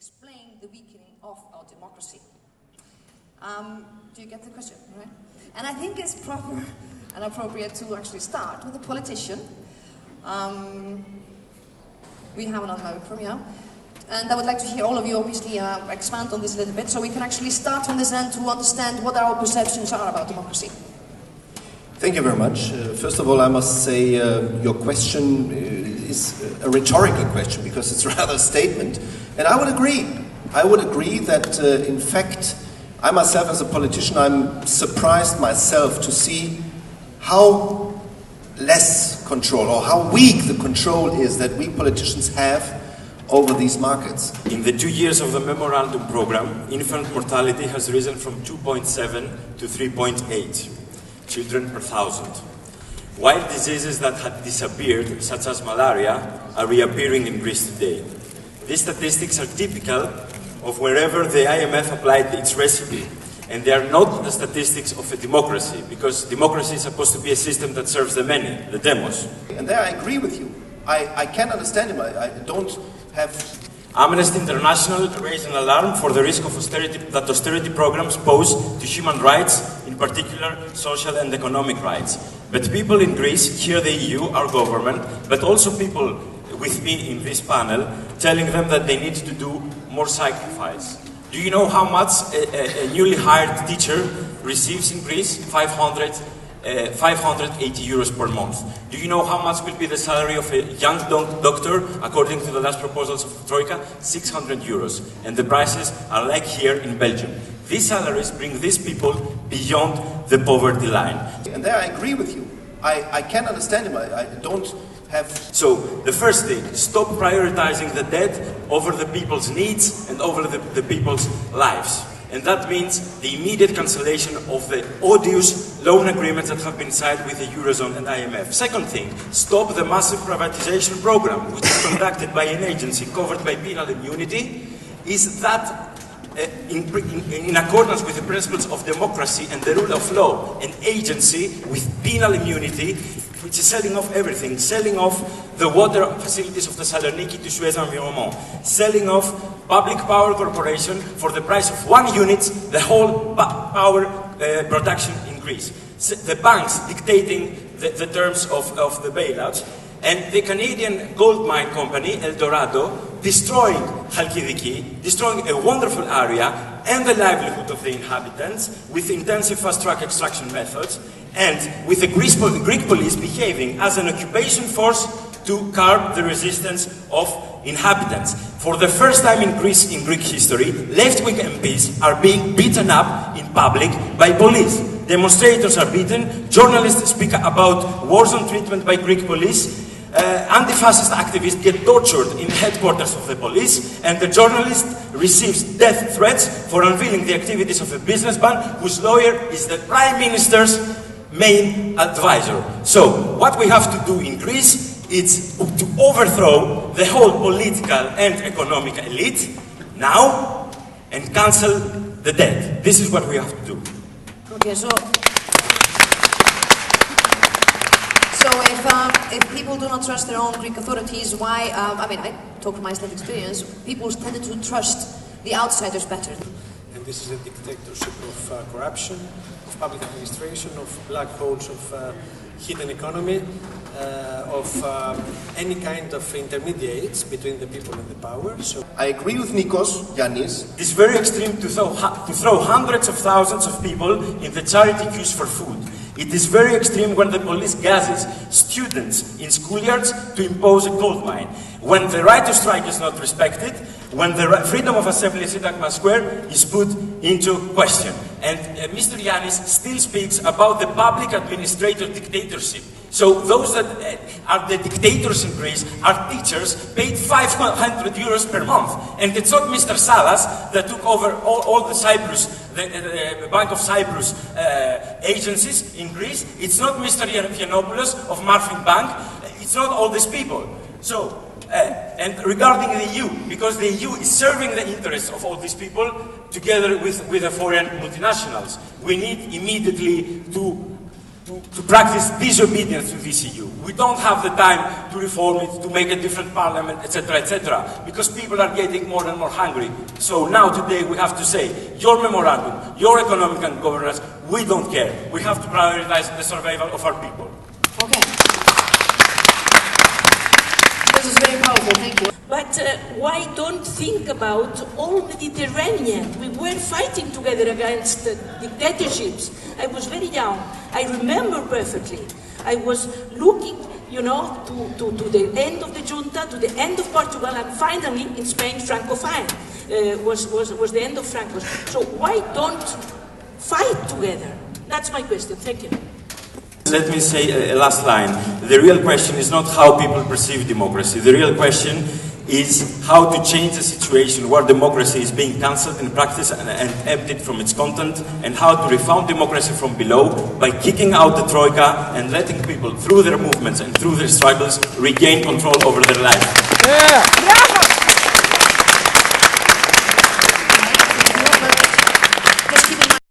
explain the weakening of our democracy. Do you get the question? Right? And I think it's proper and appropriate to actually start with a politician. We have another microphone, yeah. And I would like to hear all of you obviously expand on this a little bit, so we can actually start from this end to understand what our perceptions are about democracy. Thank you very much. First of all, I must say your question is a rhetorical question because it's rather a statement. And I would agree. I would agree that, in fact, I myself as a politician, I'm surprised myself to see how less control or how weak the control is that we politicians have over these markets. In the 2 years of the Memorandum program, infant mortality has risen from 2.7 to 3.8 children per thousand. While diseases that had disappeared, such as malaria, are reappearing in Greece today. These statistics are typical of wherever the IMF applied its recipe, and they are not the statistics of a democracy, because democracy is supposed to be a system that serves the many, the demos. And there I agree with you. I can understand him. I don't have... Amnesty International raised an alarm for the risk of that austerity programs pose to human rights, in particular social and economic rights. But people in Greece hear the EU, our government, but also people with me in this panel, telling them that they need to do more sacrifice. Do you know how much a newly hired teacher receives in Greece? 580 euros per month. Do you know how much will be the salary of a young doctor, according to the last proposals of the Troika? 600 euros. And the prices are like here in Belgium. These salaries bring these people beyond the poverty line. And there I agree with you. I can understand him. I don't have... So, the first thing, stop prioritizing the debt over the people's needs and over the people's lives. And that means the immediate cancellation of the odious loan agreements that have been signed with the Eurozone and IMF. Second thing, stop the massive privatization program, which is conducted by an agency covered by penal immunity. Is that in accordance with the principles of democracy and the rule of law, an agency with penal immunity, which is selling off everything, selling off the water facilities of the Saloniki to Suez Environnement, selling off public power corporation for the price of 1 unit, the whole power production in Greece. The banks dictating the terms of the bailouts, and the Canadian gold mine company, El Dorado, destroying Halkidiki, destroying a wonderful area and the livelihood of the inhabitants with intensive fast-track extraction methods, and with the Greek police behaving as an occupation force to curb the resistance of inhabitants. For the first time in Greece, in Greek history, left-wing MPs are being beaten up in public by police. Demonstrators are beaten, journalists speak about war-zone treatment by Greek police, anti-fascist activists get tortured in the headquarters of the police, and the journalist receives death threats for unveiling the activities of a businessman whose lawyer is the Prime Minister's main advisor. So, what we have to do in Greece is to overthrow the whole political and economic elite now and cancel the debt. This is what we have to do. Okay, so if people do not trust their own Greek authorities, why, I mean, I talk from my state experience, people tended to trust the outsiders better. And this is a dictatorship of corruption, of public administration, of black holes of hidden economy, of any kind of intermediates between the people and the power. So I agree with Nikos, Yannis. It is very extreme to throw hundreds of thousands of people in the charity queues for food. It is very extreme when the police gases students in schoolyards to impose a gold mine. When the right to strike is not respected, when the freedom of assembly in Syntagma Square is put into question. And Mr. Yannis still speaks about the public administrator dictatorship. So those that are the dictators in Greece are teachers paid 500 euros per month. And it's not Mr. Salas that took over all the Cyprus, the Bank of Cyprus agencies in Greece. It's not Mr. Yiannopoulos of Marfin Bank. It's not all these people. So, and regarding the EU, because the EU is serving the interests of all these people together with the foreign multinationals, we need immediately to to practice disobedience to this EU. We don't have the time to reform it, to make a different parliament, etc., because people are getting more and more hungry. So now today we have to say, your memorandum, your economic and governance, we don't care. We have to prioritize the survival of our people. Okay. This is very powerful, thank you. But why don't think about all Mediterranean? We were fighting together against dictatorships. I was very young. I remember perfectly. I was looking, you know, to the end of the junta, to the end of Portugal, and finally in Spain, Francophone was the end of Franco. So why don't fight together? That's my question. Thank you. Let me say a last line. The real question is not how people perceive democracy. The real question is how to change the situation where democracy is being cancelled in practice and emptied from its content, and how to refound democracy from below by kicking out the Troika and letting people, through their movements and through their struggles, regain control over their lives. Yeah.